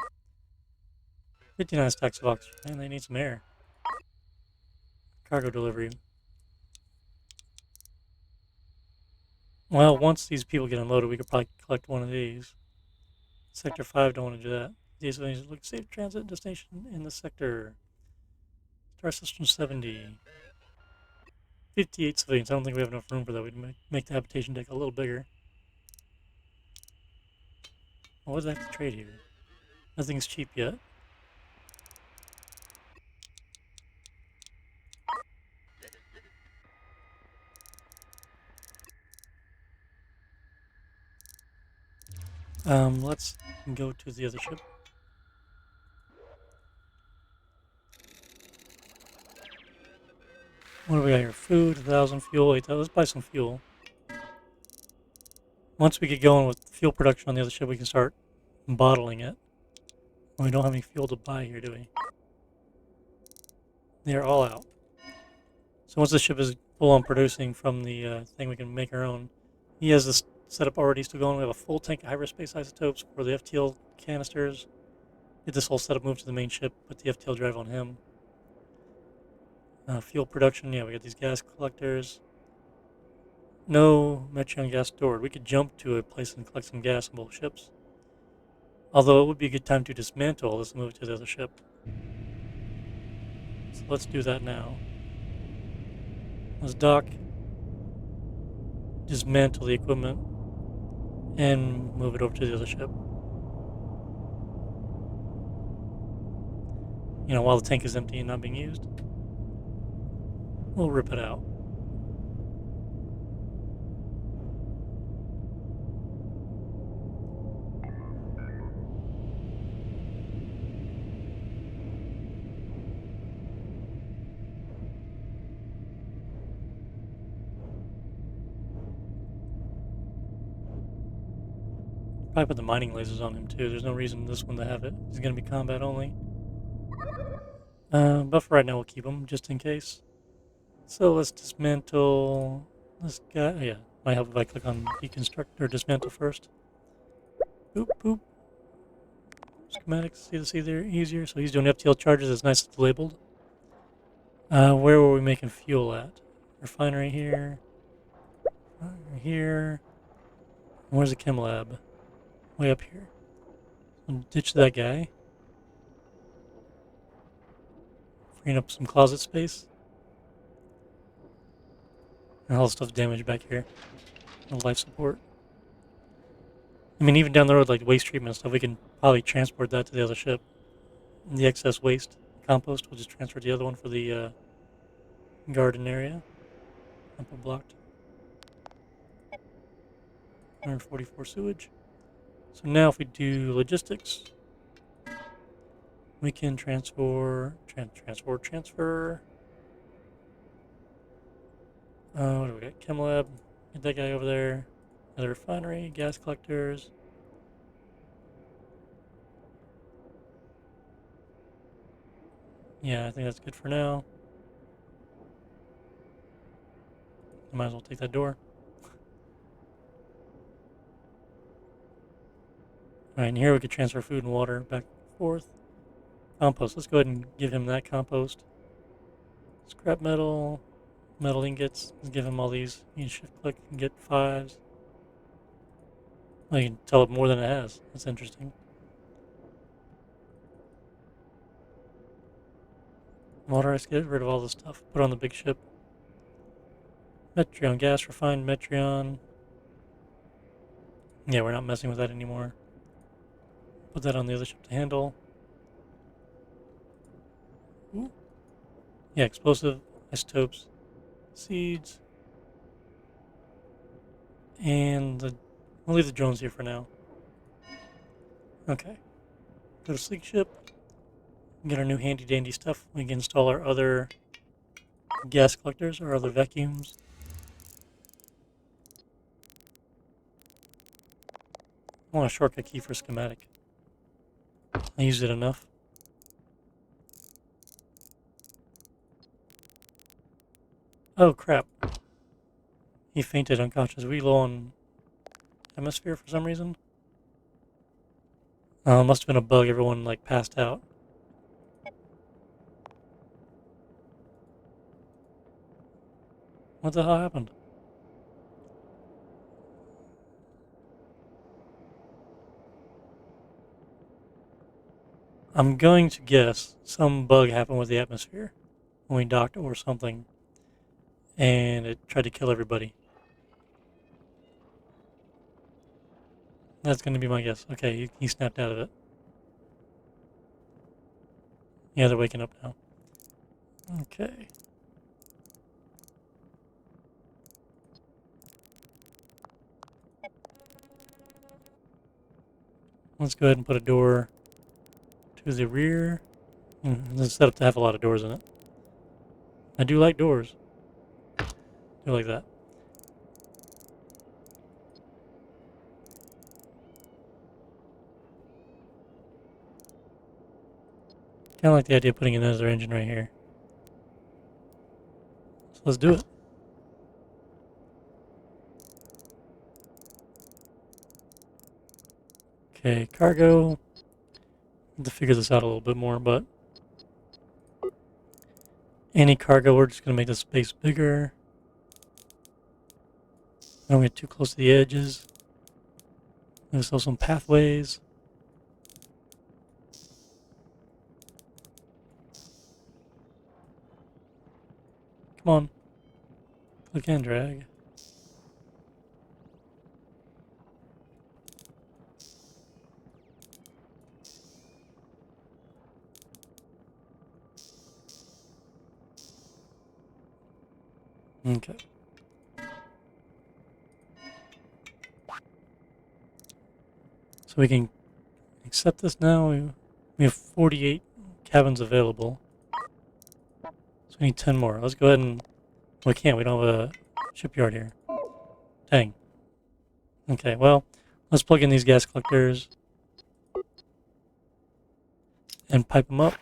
59 stacks of oxygen. Man, they need some air. Cargo delivery. Well, once these people get unloaded, we could probably collect one of these. Sector 5 don't want to do that. These civilians look safe transit destination in the sector. Star System 70. 58 civilians. I don't think we have enough room for that. We'd make the habitation deck a little bigger. What does I have to trade here? Nothing's cheap yet. Let's go to the other ship. What do we got here? Food, 1,000, fuel, 8,000. Let's buy some fuel. Once we get going with fuel production on the other ship, we can start bottling it. We don't have any fuel to buy here, do we? They're all out. So once the ship is full on producing from the thing, we can make our own. He has this setup already still going. We have a full tank of hyperspace isotopes for the FTL canisters. Get this whole setup moved to the main ship, put the FTL drive on him. Fuel production, yeah, we got these gas collectors. No Metreon gas stored. We could jump to a place and collect some gas on both ships. Although it would be a good time to dismantle all this and move it to the other ship. So let's do that now. Let's dock, dismantle the equipment, and move it over to the other ship. You know, while the tank is empty and not being used, we'll rip it out. Probably put the mining lasers on him too. There's no reason this one to have it. He's going to be combat only. But for right now, we'll keep him just in case. So let's dismantle this guy. Oh, yeah, might help if I click on deconstruct or dismantle first. Boop, boop. Schematics, see this easier. So he's doing FTL charges. It's nice it's labeled. Where were we making fuel at? Refinery here. Here. And where's the chem lab? Way up here. So ditch that guy. Freeing up some closet space. And all the stuff damaged back here. No life support. I mean, even down the road, like waste treatment and stuff, we can probably transport that to the other ship. And the excess waste, compost, we'll just transfer to the other one for the garden area. Upper blocked. 144 sewage. So now if we do logistics, we can transfer. What do we got? Chem lab. Get that guy over there. Another refinery, gas collectors. Yeah, I think that's good for now. I might as well take that door. Alright, and here we could transfer food and water back and forth. Compost. Let's go ahead and give him that compost. Scrap metal, metal ingots. Let's give him all these. You can shift click and get 5s. Well, you can tell it more than it has. That's interesting. Water, let's get rid of all this stuff. Put on the big ship. Metreon gas, refined Metreon. Yeah, we're not messing with that anymore. Put that on the other ship to handle. Ooh. Yeah, explosive, isotopes, seeds. And we'll leave the drones here for now. Okay. Go to sleek ship. Get our new handy dandy stuff. We can install our other gas collectors, our other vacuums. I want a shortcut key for schematic. I used it enough. Oh crap. He fainted unconscious. We low on atmosphere for some reason. Must have been a bug. Everyone like passed out. What the hell happened? I'm going to guess some bug happened with the atmosphere when we docked or something, and it tried to kill everybody. That's going to be my guess. Okay, he snapped out of it. Yeah, they're waking up now. Okay. Let's go ahead and put a door to the rear. This is set up to have a lot of doors in it. I do like doors. Do like that. Kind of like the idea of putting another engine right here. So let's do it. Okay, cargo. Need to figure this out a little bit more, but any cargo, we're just going to make the space bigger. Don't get too close to the edges. There's also some pathways. Come on. Click and drag. Okay. So we can accept this now. We have 48 cabins available. So we need 10 more. Let's go ahead and... We can't. We don't have a shipyard here. Dang. Okay, well, let's plug in these gas collectors and pipe them up.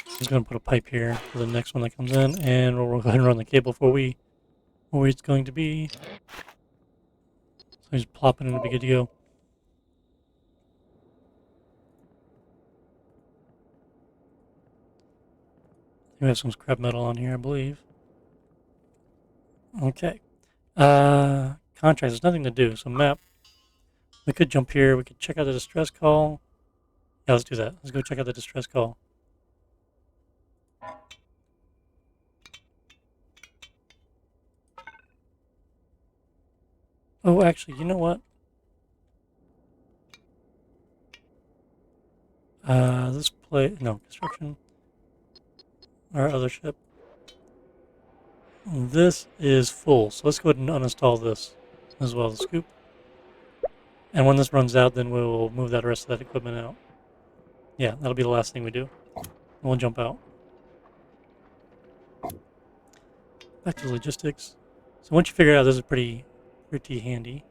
I'm just going to put a pipe here for the next one that comes in, and we'll go ahead and run the cable for where it's going to be. So just plop it in to be good to go. We have some scrap metal on here, I believe. Okay. Contracts, there's nothing to do, so map. We could jump here, we could check out the distress call. Yeah, let's do that. Let's go check out the distress call. Oh, actually, you know what? Construction. Our other ship. This is full, so let's go ahead and uninstall this as well, the scoop. And when this runs out, then we'll move that rest of that equipment out. Yeah, that'll be the last thing we do. We'll jump out. Back to logistics. So once you figure out this is pretty handy.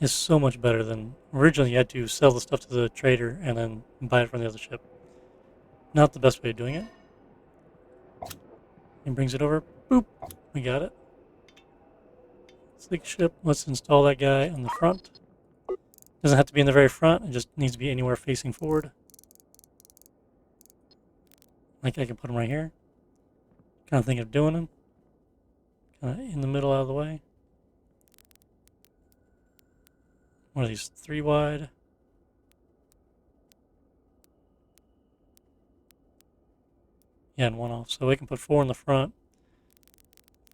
It's so much better than originally you had to sell the stuff to the trader and then buy it from the other ship. Not the best way of doing it. He brings it over. Boop. We got it. Sleek ship. Let's install that guy on the front. Doesn't have to be in the very front. It just needs to be anywhere facing forward. Like I can put him right here. Kind of thinking of doing him. Kind of in the middle out of the way. What are these? 3 wide. Yeah, and 1 off. So we can put 4 in the front.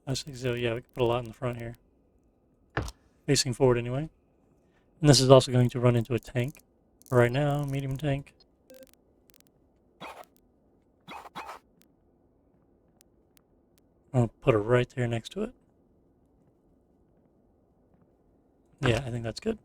5, 6, 0. Yeah, we can put a lot in the front here. Facing forward anyway. And this is also going to run into a tank. For right now, medium tank. I'll put it right there next to it. Yeah, I think that's good.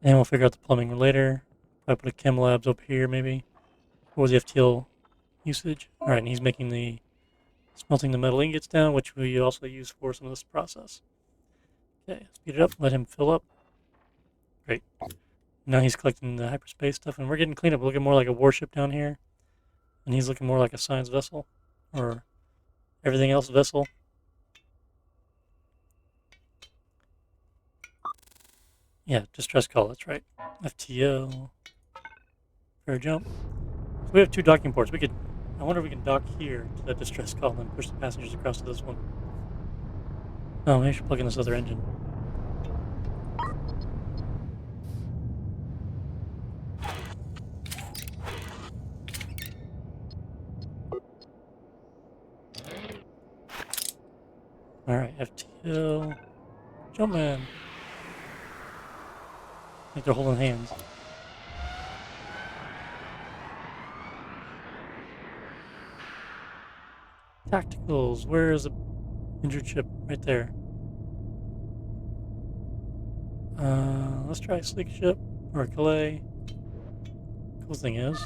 And we'll figure out the plumbing later. If I put a chem labs up here, maybe. What was the FTL usage? Alright, and he's making smelting the metal ingots down, which we also use for some of this process. Okay, speed it up, let him fill up. Great. Now he's collecting the hyperspace stuff, and we're getting cleaned up. We're looking more like a warship down here. And he's looking more like a science vessel. Or everything else vessel. Yeah, distress call, that's right. FTO. Fair jump. So we have 2 docking ports. I wonder if we can dock here to that distress call and then push the passengers across to this one. Oh, maybe I should plug in this other engine. Alright, FTL. Jumpman. Like they're holding hands. Tacticals. Where is the injured ship? Right there. Let's try Sleek Ship or Calais. Cool thing is,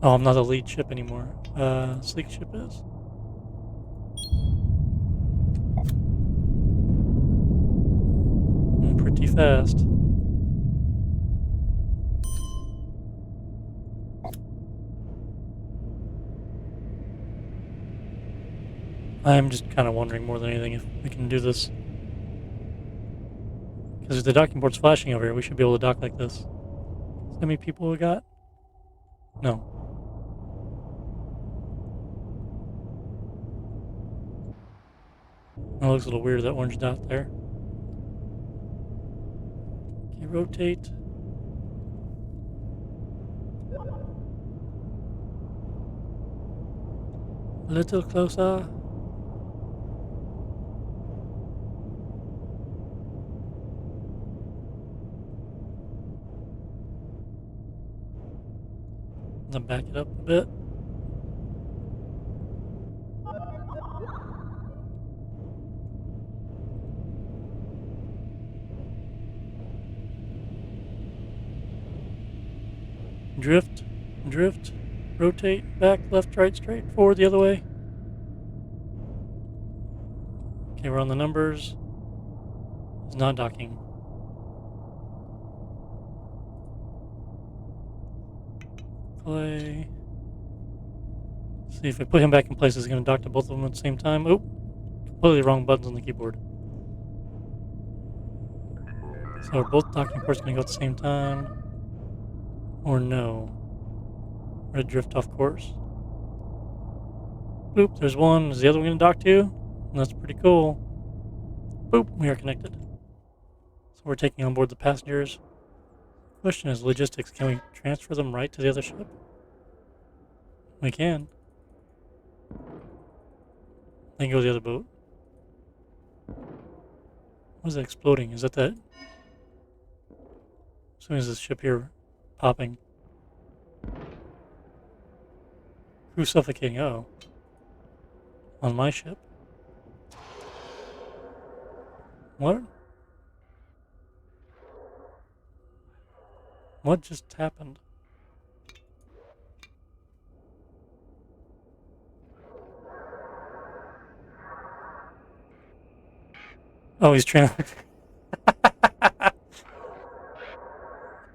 oh, I'm not a lead ship anymore. Sleek Ship is. Pretty fast. I'm just kind of wondering more than anything if we can do this. Because if the docking port's flashing over here, we should be able to dock like this. See how many people we got? No. That looks a little weird, that orange dot there. Okay, rotate. A little closer. Then back it up a bit. Drift, drift, rotate, back, left, right, straight, forward, the other way. Okay, we're on the numbers. It's not docking. Play. See if I put him back in place, it's going to dock to both of them at the same time. Oh, completely wrong buttons on the keyboard. So are both docking ports going to go at the same time? Or no? We're going to drift off course. Boop, there's one. Is the other one going to dock too? That's pretty cool. Boop, we are connected. So we're taking on board the passengers. Question is logistics. Can we transfer them right to the other ship? We can. Then go to the other boat. What is that exploding? Is that that? As soon as this ship here popping. Crew suffocating. Uh-oh. On my ship. What? What just happened? Oh, he's trying.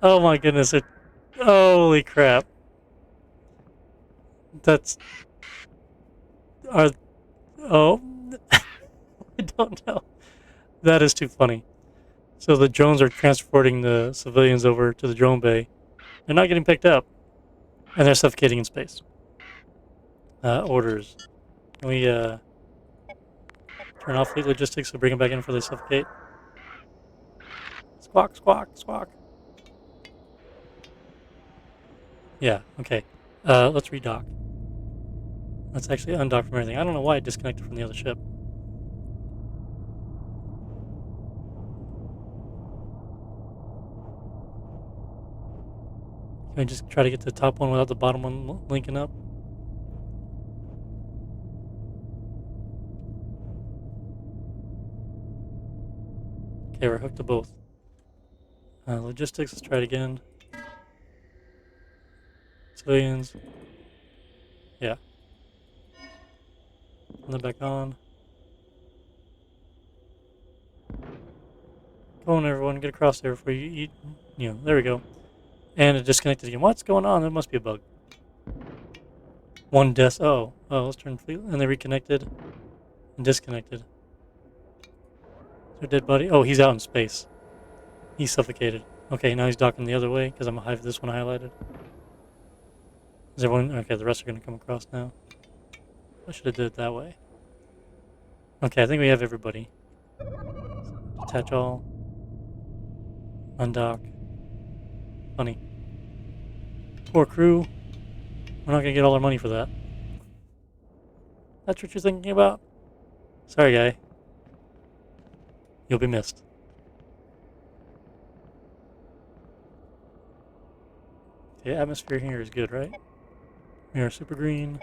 Oh my goodness! Holy crap! That's. Oh, I don't know. That is too funny. So the drones are transporting the civilians over to the drone bay. They're not getting picked up, and they're suffocating in space. Orders. Can we turn off fleet logistics and bring them back in before they suffocate? Squawk, squawk, squawk. Yeah, okay. Let's redock. Let's actually undock from everything. I don't know why it disconnected from the other ship. Can we just try to get to the top one without the bottom one linking up? Okay, we're hooked to both. Logistics, let's try it again. Civilians. Yeah. Turn that back on. Come on, everyone, get across there before you eat. You know, there we go. And it disconnected again. What's going on? There must be a bug. One death. Oh, let's turn fleet. And they reconnected and disconnected. Is there a dead body? Oh, he's out in space. He's suffocated. Okay, now he's docking the other way because I'm have this one highlighted. Is everyone okay? The rest are going to come across now. I should have did it that way. Okay, I think we have everybody. Detach all. Undock. Funny. Poor crew. We're not gonna get all our money for that. That's what you're thinking about? Sorry, guy. You'll be missed. The atmosphere here is good, right? We are super green.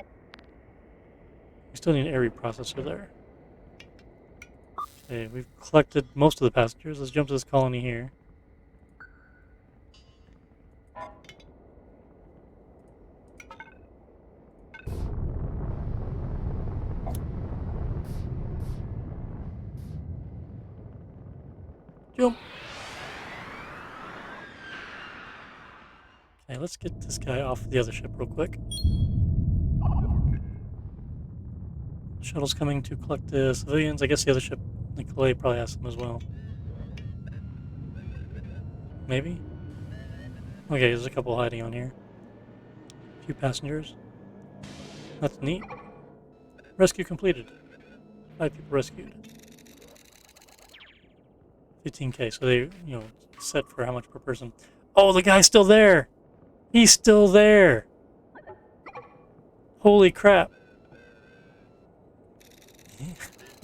We still need an air reprocessor there. Okay, we've collected most of the passengers. Let's jump to this colony here. Jump! Okay, let's get this guy off the other ship real quick. Shuttle's coming to collect the civilians. I guess the other ship, the Calais, probably has them as well. Maybe? Okay, there's a couple hiding on here. A few passengers. That's neat. Rescue completed. 5 people rescued. 15k, so they, set for how much per person. Oh, the guy's still there! He's still there! Holy crap!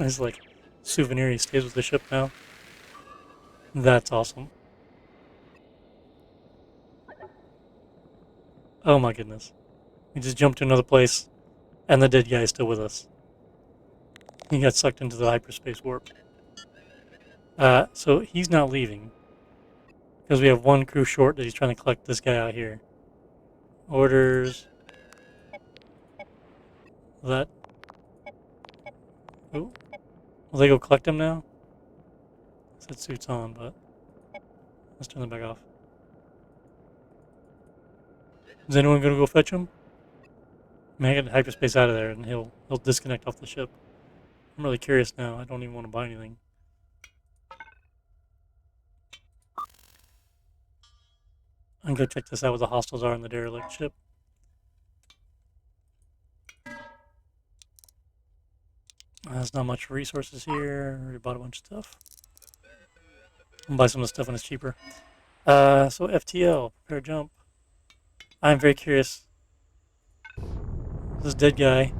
It's like souvenir, he stays with the ship now. That's awesome. Oh my goodness. We just jumped to another place, and the dead guy is still with us. He got sucked into the hyperspace warp. So he's not leaving. Because we have one crew short that he's trying to collect this guy out here. Orders. That. Oh. Will they go collect him now? That suit's on, but let's turn them back off. Is anyone gonna go fetch him? I mean, I get hyperspace out of there and he'll disconnect off the ship. I'm really curious now. I don't even want to buy anything. I'm gonna check this out what the hostiles are on the derelict ship. There's not much resources here. Already bought a bunch of stuff. I'll buy some of the stuff when it's cheaper. So FTL, prepare jump. I'm very curious. This dead guy,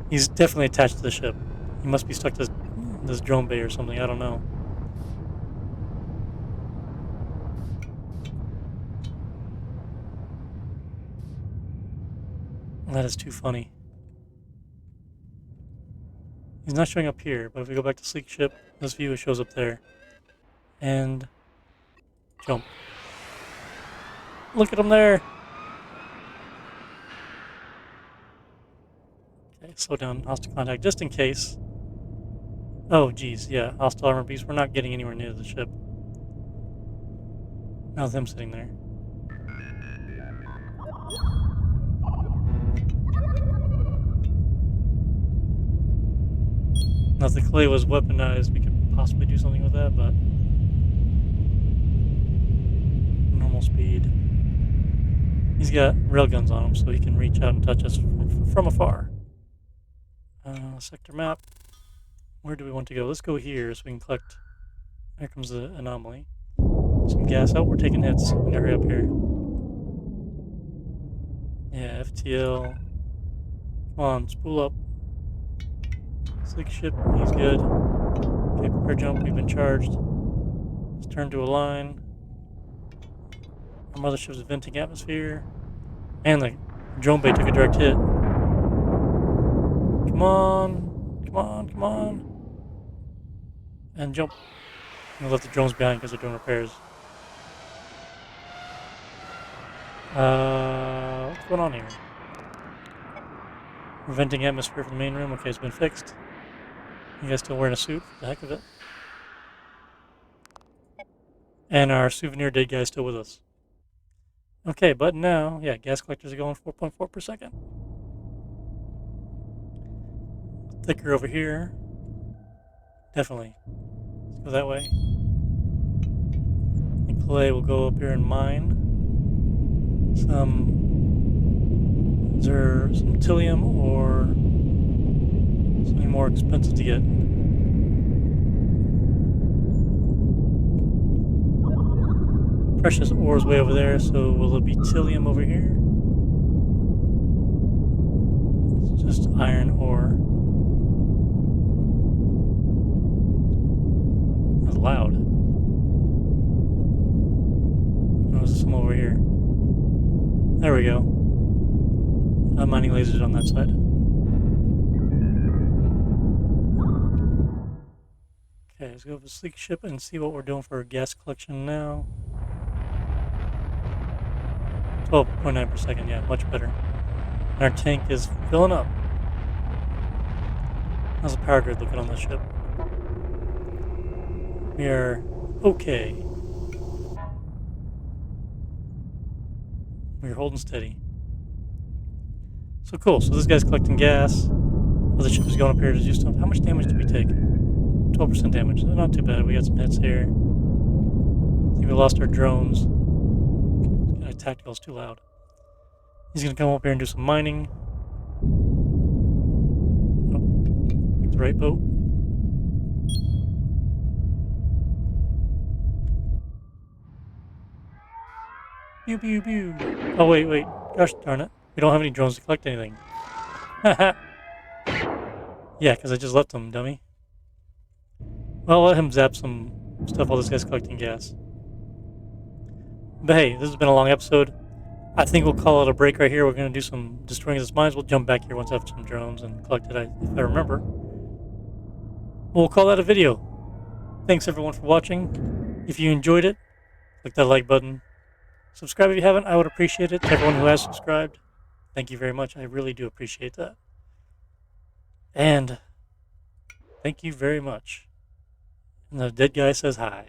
he's definitely attached to the ship. He must be stuck to this drone bay or something. I don't know. That is too funny. He's not showing up here, but if we go back to Sleek Ship, this view shows up there. And jump. Look at him there! Okay, slow down, hostile contact, just in case. Oh, geez, yeah, hostile armor beast. We're not getting anywhere near the ship. Now them sitting there. Now, if the clay was weaponized, we could possibly do something with that, but normal speed. He's got railguns on him, so he can reach out and touch us from afar. Sector map. Where do we want to go? Let's go here so we can collect. Here comes the anomaly. Some gas. Oh, we're taking hits. We gotta hurry up here. Yeah, FTL. Come on, spool up. Sleek ship, he's good. Okay, prepare jump, we've been charged. Let's turn to a line. Our mothership's venting atmosphere. And the drone bay took a direct hit. Come on, come on, come on. And jump. We left the drones behind because they're doing repairs. What's going on here? Venting atmosphere from the main room. Okay, it's been fixed. You guys still wearing a suit? For the heck of it. And our souvenir dead guy is still with us. Okay, but now, yeah, gas collectors are going 4.4 per second. Thicker over here. Definitely. Let's go that way. And clay will go up here and mine. Is there some tillium or Something more expensive to get. Precious ores way over there, so will it be Tillium over here? It's just iron ore. That's loud. Oh, there's some over here. There we go. Mining lasers on that side. Okay, let's go over the sleek ship and see what we're doing for our gas collection now. 12.9 per second, yeah, much better. And our tank is filling up. How's the power grid looking on the ship? We are okay. We're holding steady. So cool, so this guy's collecting gas. The ship is going up here to do stuff. How much damage did we take? 12% damage. Not too bad. We got some hits here. I think we lost our drones. Tactical's too loud. He's gonna come up here and do some mining. Oh, pick the right boat. Pew pew pew. Oh wait. Gosh darn it. We don't have any drones to collect anything. Haha. Yeah, because I just left them, dummy. Well, I'll let him zap some stuff while this guy's collecting gas. But hey, this has been a long episode. I think we'll call it a break right here. We're going to do some destroying this mines. We'll jump back here once I have some drones and collect it, if I remember. We'll call that a video. Thanks everyone for watching. If you enjoyed it, click that like button. Subscribe if you haven't. I would appreciate it. To everyone who has subscribed, thank you very much. I really do appreciate that. And thank you very much. And the dead guy says hi.